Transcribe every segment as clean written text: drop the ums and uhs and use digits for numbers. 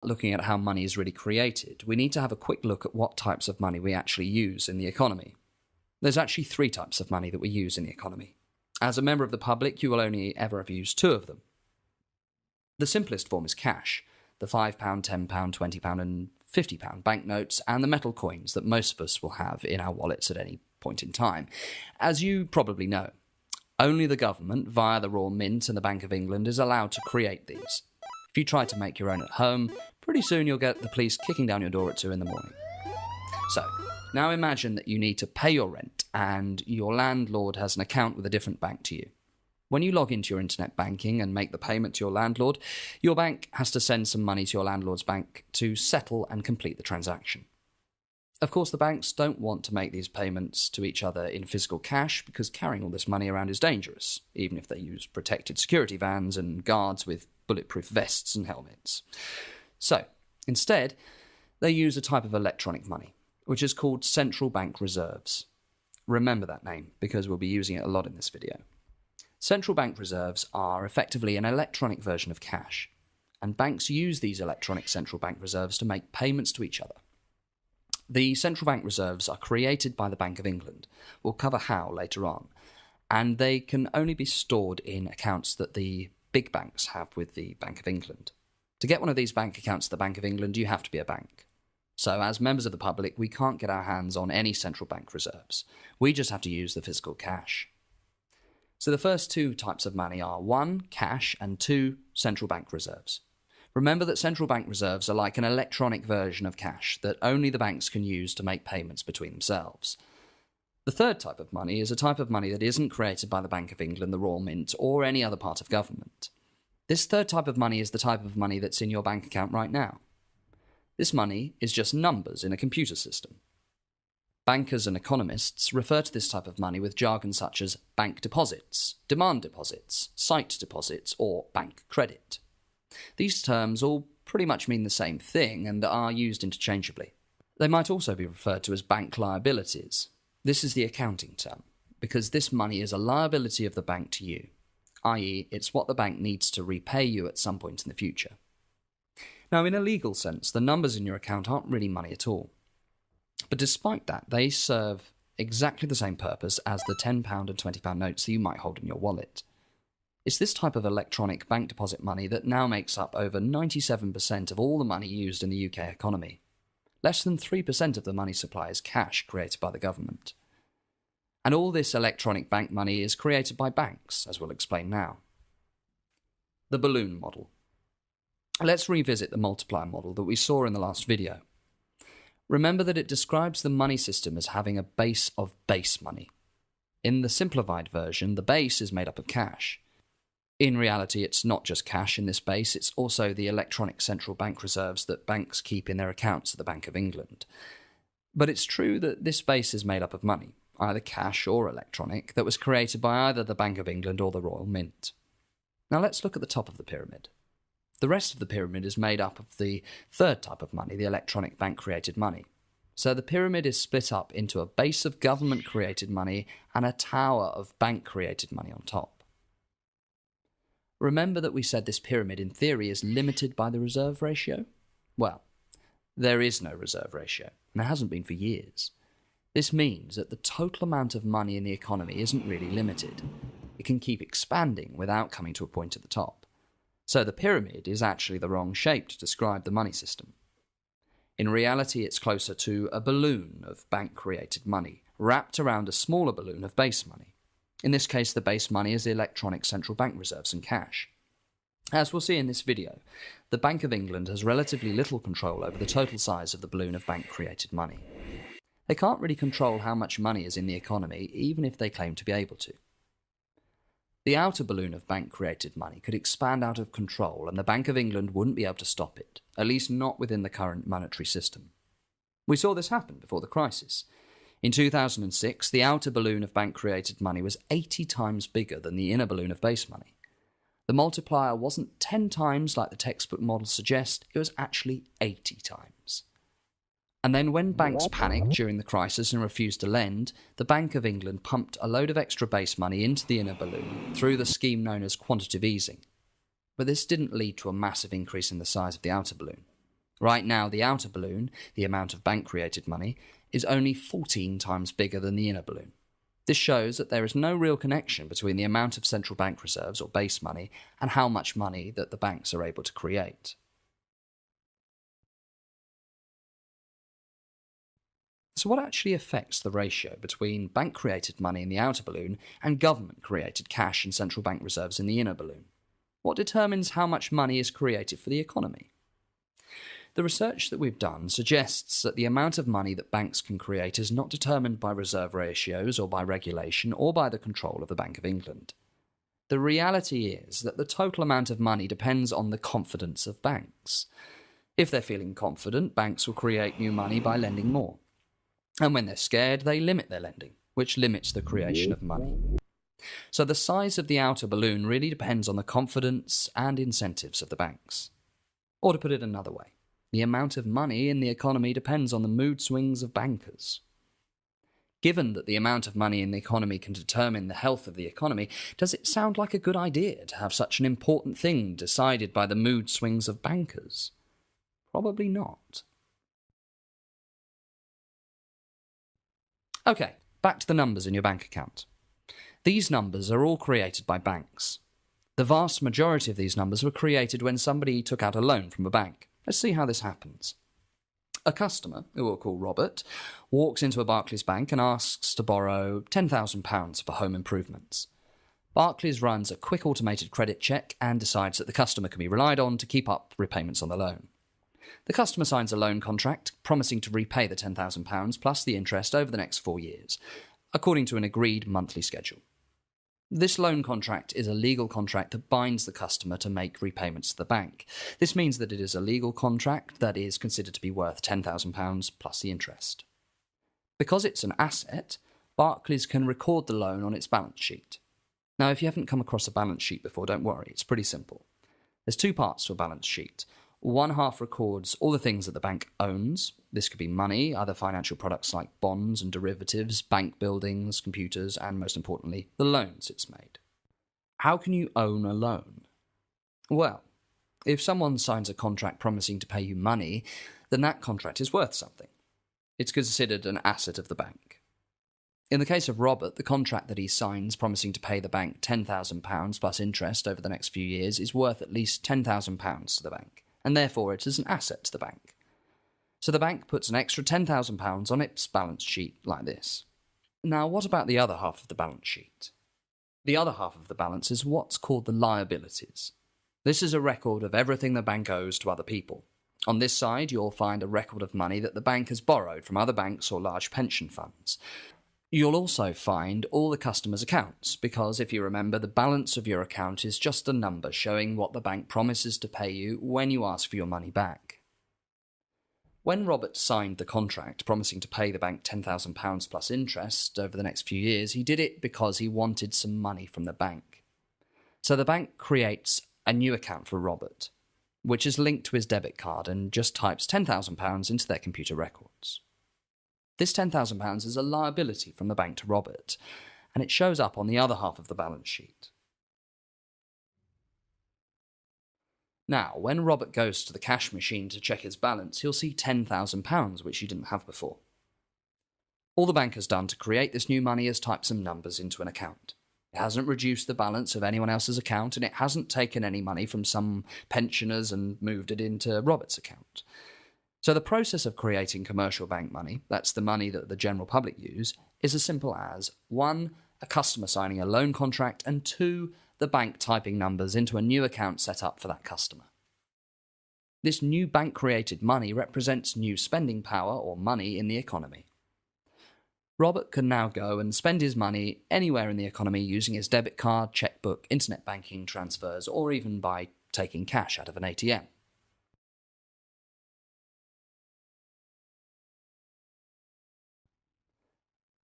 Looking at how money is really created, we need to have a quick look at what types of money we actually use in the economy. There's actually 3 types of money that we use in the economy. As a member of the public, you will only ever have used 2 of them. The simplest form is cash, the £5, £10, £20 and £50 banknotes, and the metal coins that most of us will have in our wallets at any point in time. As you probably know, only the government, via the Royal Mint and the Bank of England, is allowed to create these. If you try to make your own at home, pretty soon you'll get the police kicking down your door at 2 in the morning. So, now imagine that you need to pay your rent and your landlord has an account with a different bank to you. When you log into your internet banking and make the payment to your landlord, your bank has to send some money to your landlord's bank to settle and complete the transaction. Of course, the banks don't want to make these payments to each other in physical cash because carrying all this money around is dangerous, even if they use protected security vans and guards with bulletproof vests and helmets. So, instead, they use a type of electronic money, which is called central bank reserves. Remember that name, because we'll be using it a lot in this video. Central bank reserves are effectively an electronic version of cash, and banks use these electronic central bank reserves to make payments to each other. The central bank reserves are created by the Bank of England. We'll cover how later on, and they can only be stored in accounts that the big banks have with the Bank of England. To get one of these bank accounts at the Bank of England, you have to be a bank. So as members of the public, we can't get our hands on any central bank reserves. We just have to use the physical cash. So the first 2 types of money are 1, cash, and 2, central bank reserves. Remember that central bank reserves are like an electronic version of cash that only the banks can use to make payments between themselves. The third type of money is a type of money that isn't created by the Bank of England, the Royal Mint, or any other part of government. This third type of money is the type of money that's in your bank account right now. This money is just numbers in a computer system. Bankers and economists refer to this type of money with jargon such as bank deposits, demand deposits, sight deposits, or bank credit. These terms all pretty much mean the same thing and are used interchangeably. They might also be referred to as bank liabilities. This is the accounting term, because this money is a liability of the bank to you, i.e. it's what the bank needs to repay you at some point in the future. Now, in a legal sense, the numbers in your account aren't really money at all. But despite that, they serve exactly the same purpose as the £10 and £20 notes that you might hold in your wallet. It's this type of electronic bank deposit money that now makes up over 97% of all the money used in the UK economy. Less than 3% of the money supply is cash created by the government. And all this electronic bank money is created by banks, as we'll explain now. The balloon model. Let's revisit the multiplier model that we saw in the last video. Remember that it describes the money system as having a base of base money. In the simplified version, the base is made up of cash. In reality, it's not just cash in this base, it's also the electronic central bank reserves that banks keep in their accounts at the Bank of England. But it's true that this base is made up of money, either cash or electronic, that was created by either the Bank of England or the Royal Mint. Now let's look at the top of the pyramid. The rest of the pyramid is made up of the third type of money, the electronic bank-created money. So the pyramid is split up into a base of government-created money and a tower of bank-created money on top. Remember that we said this pyramid in theory is limited by the reserve ratio? Well, there is no reserve ratio, and there hasn't been for years. This means that the total amount of money in the economy isn't really limited. It can keep expanding without coming to a point at the top. So the pyramid is actually the wrong shape to describe the money system. In reality, it's closer to a balloon of bank-created money, wrapped around a smaller balloon of base money. In this case, the base money is the electronic central bank reserves and cash. As we'll see in this video, the Bank of England has relatively little control over the total size of the balloon of bank-created money. They can't really control how much money is in the economy, even if they claim to be able to. The outer balloon of bank-created money could expand out of control and the Bank of England wouldn't be able to stop it, at least not within the current monetary system. We saw this happen before the crisis. In 2006, the outer balloon of bank-created money was 80 times bigger than the inner balloon of base money. The multiplier wasn't 10 times like the textbook models suggest, it was actually 80 times. And then when banks panicked during the crisis and refused to lend, the Bank of England pumped a load of extra base money into the inner balloon through the scheme known as quantitative easing. But this didn't lead to a massive increase in the size of the outer balloon. Right now, the outer balloon, the amount of bank-created money, is only 14 times bigger than the inner balloon. This shows that there is no real connection between the amount of central bank reserves, or base money, and how much money that the banks are able to create. So what actually affects the ratio between bank-created money in the outer balloon and government-created cash and central bank reserves in the inner balloon? What determines how much money is created for the economy? The research that we've done suggests that the amount of money that banks can create is not determined by reserve ratios or by regulation or by the control of the Bank of England. The reality is that the total amount of money depends on the confidence of banks. If they're feeling confident, banks will create new money by lending more. And when they're scared, they limit their lending, which limits the creation of money. So the size of the outer balloon really depends on the confidence and incentives of the banks. Or to put it another way, the amount of money in the economy depends on the mood swings of bankers. Given that the amount of money in the economy can determine the health of the economy, does it sound like a good idea to have such an important thing decided by the mood swings of bankers? Probably not. Okay, back to the numbers in your bank account. These numbers are all created by banks. The vast majority of these numbers were created when somebody took out a loan from a bank. Let's see how this happens. A customer, who we'll call Robert, walks into a Barclays bank and asks to borrow £10,000 for home improvements. Barclays runs a quick automated credit check and decides that the customer can be relied on to keep up repayments on the loan. The customer signs a loan contract promising to repay the £10,000 plus the interest over the next 4 years, according to an agreed monthly schedule. This loan contract is a legal contract that binds the customer to make repayments to the bank. This means that it is a legal contract that is considered to be worth £10,000 plus the interest. Because it's an asset, Barclays can record the loan on its balance sheet. Now, if you haven't come across a balance sheet before, don't worry, it's pretty simple. There's two parts to a balance sheet. One half records all the things that the bank owns. This could be money, other financial products like bonds and derivatives, bank buildings, computers, and most importantly, the loans it's made. How can you own a loan? Well, if someone signs a contract promising to pay you money, then that contract is worth something. It's considered an asset of the bank. In the case of Robert, the contract that he signs promising to pay the bank £10,000 plus interest over the next few years is worth at least £10,000 to the bank, and therefore it is an asset to the bank. So the bank puts an extra £10,000 on its balance sheet like this. Now, what about the other half of the balance sheet? The other half of the balance is what's called the liabilities. This is a record of everything the bank owes to other people. On this side, you'll find a record of money that the bank has borrowed from other banks or large pension funds. You'll also find all the customers' accounts, because if you remember, the balance of your account is just a number showing what the bank promises to pay you when you ask for your money back. When Robert signed the contract promising to pay the bank £10,000 plus interest over the next few years, he did it because he wanted some money from the bank. So the bank creates a new account for Robert, which is linked to his debit card and just types £10,000 into their computer records. This £10,000 is a liability from the bank to Robert, and it shows up on the other half of the balance sheet. Now, when Robert goes to the cash machine to check his balance, he'll see £10,000, which he didn't have before. All the bank has done to create this new money is type some numbers into an account. It hasn't reduced the balance of anyone else's account, and it hasn't taken any money from some pensioners and moved it into Robert's account. So the process of creating commercial bank money, that's the money that the general public use, is as simple as 1. A customer signing a loan contract, and 2. The bank typing numbers into a new account set up for that customer. This new bank-created money represents new spending power or money in the economy. Robert can now go and spend his money anywhere in the economy using his debit card, checkbook, internet banking transfers, or even by taking cash out of an ATM.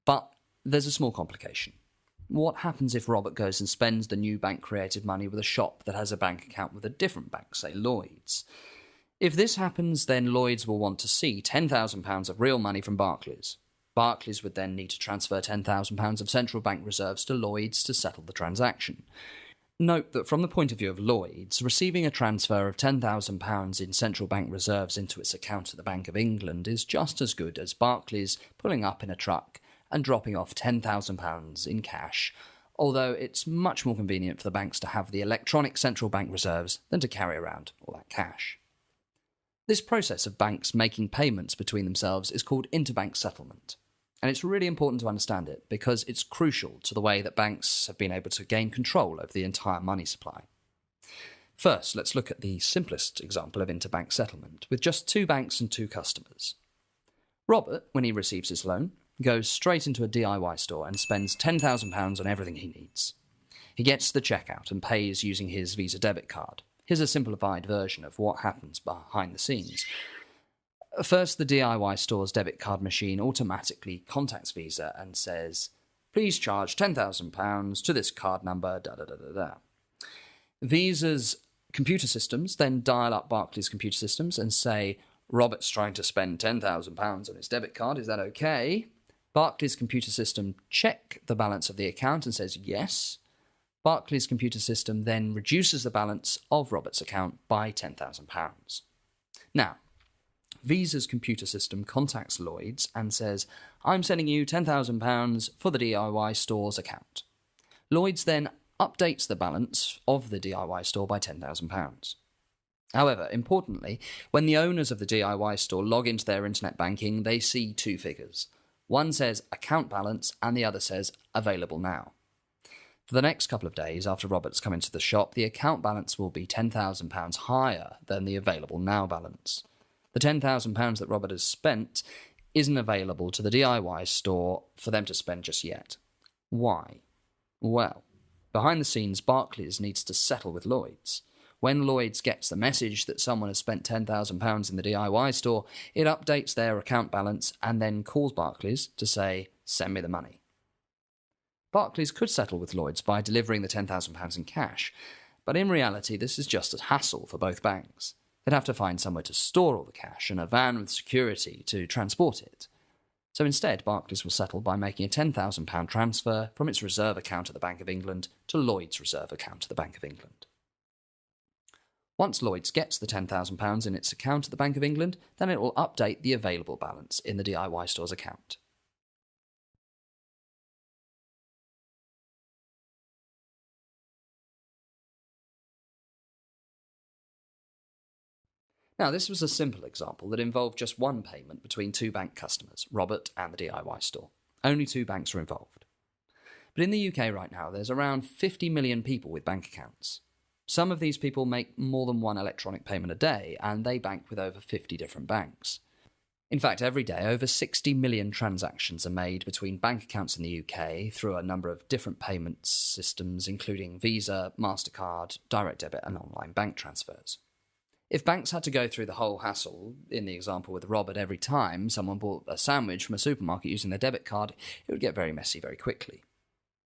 But there's a small complication. What happens if Robert goes and spends the new bank-created money with a shop that has a bank account with a different bank, say Lloyds? If this happens, then Lloyds will want to see £10,000 of real money from Barclays. Barclays would then need to transfer £10,000 of central bank reserves to Lloyds to settle the transaction. Note that from the point of view of Lloyds, receiving a transfer of £10,000 in central bank reserves into its account at the Bank of England is just as good as Barclays pulling up in a truck and dropping off £10,000 in cash, although it's much more convenient for the banks to have the electronic central bank reserves than to carry around all that cash. This process of banks making payments between themselves is called interbank settlement. And it's really important to understand it because it's crucial to the way that banks have been able to gain control over the entire money supply. First, let's look at the simplest example of interbank settlement, with just two banks and two customers. Robert, when he receives his loan, goes straight into a DIY store and spends £10,000 on everything he needs. He gets the check out and pays using his Visa debit card. Here's a simplified version of what happens behind the scenes. First, the DIY store's debit card machine automatically contacts Visa and says, "Please charge £10,000 to this card number, da-da-da-da-da." Visa's computer systems then dial up Barclays' computer systems and say, "Robert's trying to spend £10,000 on his debit card, is that okay?" Barclays' computer system check the balance of the account and says yes. Barclays' computer system then reduces the balance of Robert's account by £10,000. Now, Visa's computer system contacts Lloyds and says, "I'm sending you £10,000 for the DIY store's account." Lloyds then updates the balance of the DIY store by £10,000. However, importantly, when the owners of the DIY store log into their internet banking, they see two figures. One says account balance and the other says available now. For the next couple of days after Robert's come into the shop, the account balance will be £10,000 higher than the available now balance. The £10,000 that Robert has spent isn't available to the DIY store for them to spend just yet. Why? Well, behind the scenes, Barclays needs to settle with Lloyds. When Lloyds gets the message that someone has spent £10,000 in the DIY store, it updates their account balance and then calls Barclays to say, "Send me the money." Barclays could settle with Lloyds by delivering the £10,000 in cash, but in reality this is just a hassle for both banks. They'd have to find somewhere to store all the cash and a van with security to transport it. So instead, Barclays will settle by making a £10,000 transfer from its reserve account at the Bank of England to Lloyds' reserve account at the Bank of England. Once Lloyds gets the £10,000 in its account at the Bank of England, then it will update the available balance in the DIY store's account. Now, this was a simple example that involved just one payment between two bank customers, Robert and the DIY store. Only two banks are involved. But in the UK right now, there's around 50 million people with bank accounts. Some of these people make more than one electronic payment a day, and they bank with over 50 different banks. In fact, every day, over 60 million transactions are made between bank accounts in the UK through a number of different payment systems, including Visa, MasterCard, direct debit, and online bank transfers. If banks had to go through the whole hassle, in the example with Robert, every time someone bought a sandwich from a supermarket using their debit card, it would get very messy very quickly.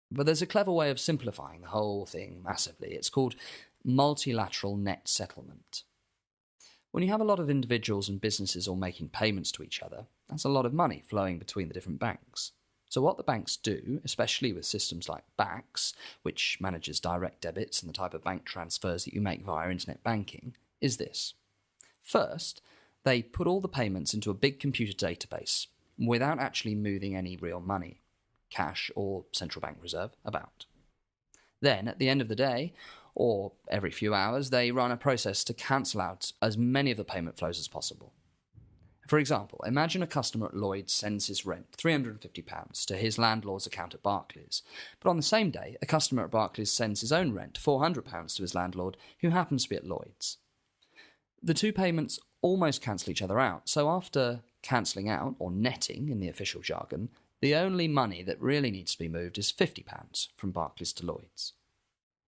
But there's a clever way of simplifying the whole thing massively. It's called multilateral net settlement. When you have a lot of individuals and businesses all making payments to each other, that's a lot of money flowing between the different banks. So what the banks do, especially with systems like BACS, which manages direct debits and the type of bank transfers that you make via internet banking, is this. First, they put all the payments into a big computer database without actually moving any real money, cash or central bank reserve, about. Then, at the end of the day, or every few hours, they run a process to cancel out as many of the payment flows as possible. For example, imagine a customer at Lloyds sends his rent, £350, to his landlord's account at Barclays. But on the same day, a customer at Barclays sends his own rent, £400, to his landlord, who happens to be at Lloyds. The two payments almost cancel each other out, so after cancelling out, or netting in the official jargon, the only money that really needs to be moved is £50 from Barclays to Lloyds.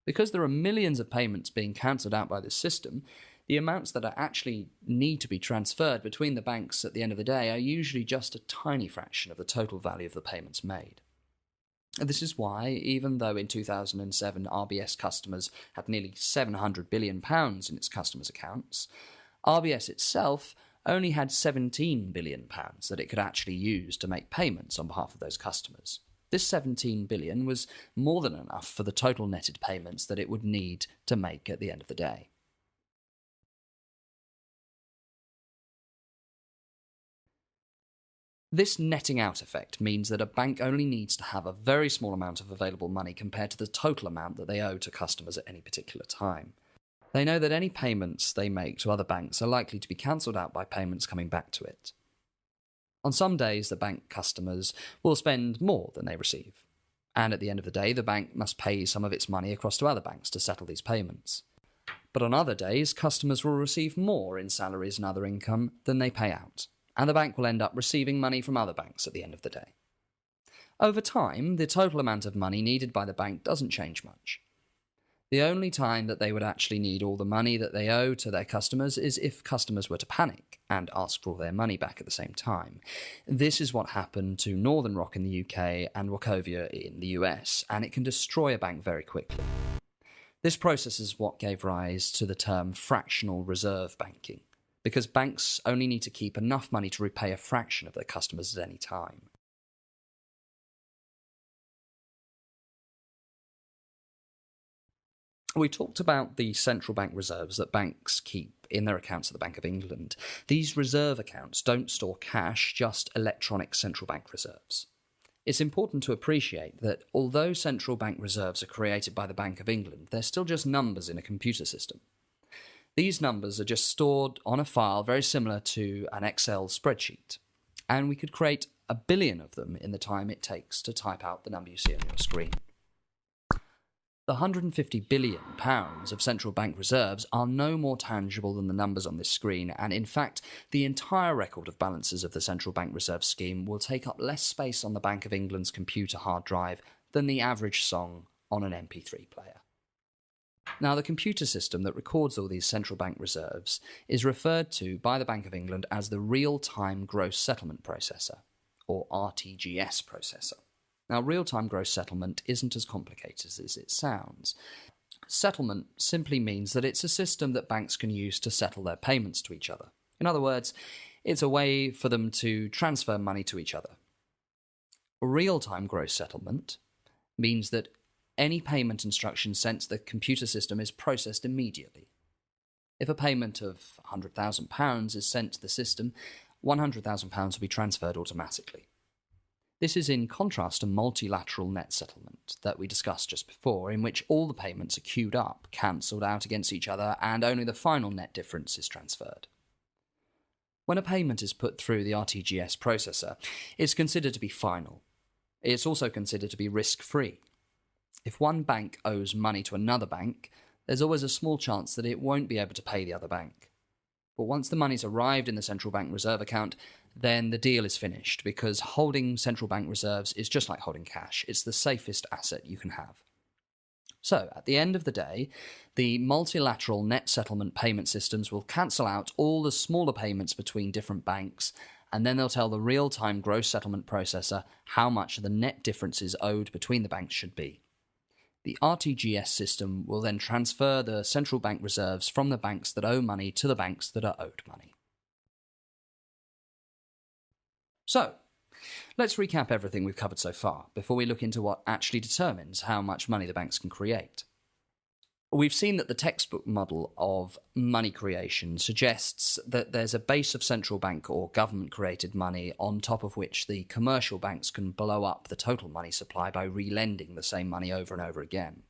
Because there are millions of payments being cancelled out by this system, the amounts that actually need to be transferred between the banks at the end of the day are usually just a tiny fraction of the total value of the payments made. This is why, even though in 2007 RBS customers had nearly £700 billion in its customers' accounts, RBS itself only had £17 billion that it could actually use to make payments on behalf of those customers. This 17 billion was more than enough for the total netted payments that it would need to make at the end of the day. This netting out effect means that a bank only needs to have a very small amount of available money compared to the total amount that they owe to customers at any particular time. They know that any payments they make to other banks are likely to be cancelled out by payments coming back to it. On some days, the bank customers will spend more than they receive, and at the end of the day, the bank must pay some of its money across to other banks to settle these payments. But on other days, customers will receive more in salaries and other income than they pay out, and the bank will end up receiving money from other banks at the end of the day. Over time, the total amount of money needed by the bank doesn't change much. The only time that they would actually need all the money that they owe to their customers is if customers were to panic and ask for all their money back at the same time. This is what happened to Northern Rock in the UK and Wachovia in the US, and it can destroy a bank very quickly. This process is what gave rise to the term fractional reserve banking, because banks only need to keep enough money to repay a fraction of their customers at any time. We talked about the central bank reserves that banks keep in their accounts at the Bank of England. These reserve accounts don't store cash, just electronic central bank reserves. It's important to appreciate that although central bank reserves are created by the Bank of England, they're still just numbers in a computer system. These numbers are just stored on a file very similar to an Excel spreadsheet, and we could create 1 billion of them in the time it takes to type out the number you see on your screen. The £150 billion of central bank reserves are no more tangible than the numbers on this screen, and in fact, the entire record of balances of the central bank reserve scheme will take up less space on the Bank of England's computer hard drive than the average song on an MP3 player. Now, the computer system that records all these central bank reserves is referred to by the Bank of England as the Real-Time Gross Settlement Processor, or RTGS processor. Now, real-time gross settlement isn't as complicated as it sounds. Settlement simply means that it's a system that banks can use to settle their payments to each other. In other words, it's a way for them to transfer money to each other. Real-time gross settlement means that any payment instruction sent to the computer system is processed immediately. If a payment of £100,000 is sent to the system, £100,000 will be transferred automatically. This is in contrast to multilateral net settlement that we discussed just before, in which all the payments are queued up, cancelled out against each other, and only the final net difference is transferred. When a payment is put through the RTGS processor, it's considered to be final. It's also considered to be risk-free. If one bank owes money to another bank, there's always a small chance that it won't be able to pay the other bank. But once the money's arrived in the central bank reserve account, then the deal is finished, because holding central bank reserves is just like holding cash. It's the safest asset you can have. So, at the end of the day, the multilateral net settlement payment systems will cancel out all the smaller payments between different banks, and then they'll tell the real-time gross settlement processor how much the net differences owed between the banks should be. The RTGS system will then transfer the central bank reserves from the banks that owe money to the banks that are owed money. So, let's recap everything we've covered so far before we look into what actually determines how much money the banks can create. We've seen that the textbook model of money creation suggests that there's a base of central bank or government-created money on top of which the commercial banks can blow up the total money supply by relending the same money over and over again.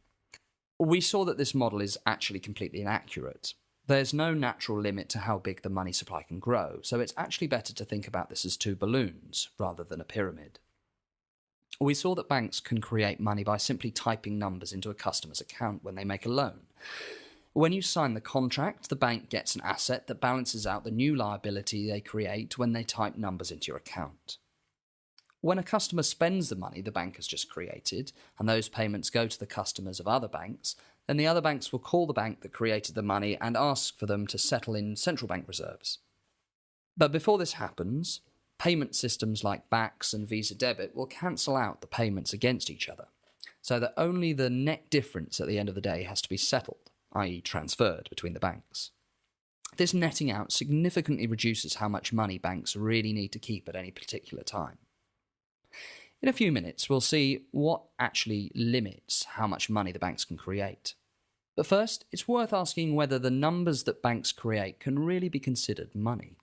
We saw that this model is actually completely inaccurate. There's no natural limit to how big the money supply can grow, so it's actually better to think about this as two balloons rather than a pyramid. We saw that banks can create money by simply typing numbers into a customer's account when they make a loan. When you sign the contract, the bank gets an asset that balances out the new liability they create when they type numbers into your account. When a customer spends the money the bank has just created, and those payments go to the customers of other banks, then the other banks will call the bank that created the money and ask for them to settle in central bank reserves. But before this happens, payment systems like BACS and Visa Debit will cancel out the payments against each other, so that only the net difference at the end of the day has to be settled, i.e. transferred between the banks. This netting out significantly reduces how much money banks really need to keep at any particular time. In a few minutes, we'll see what actually limits how much money the banks can create. But first, it's worth asking whether the numbers that banks create can really be considered money.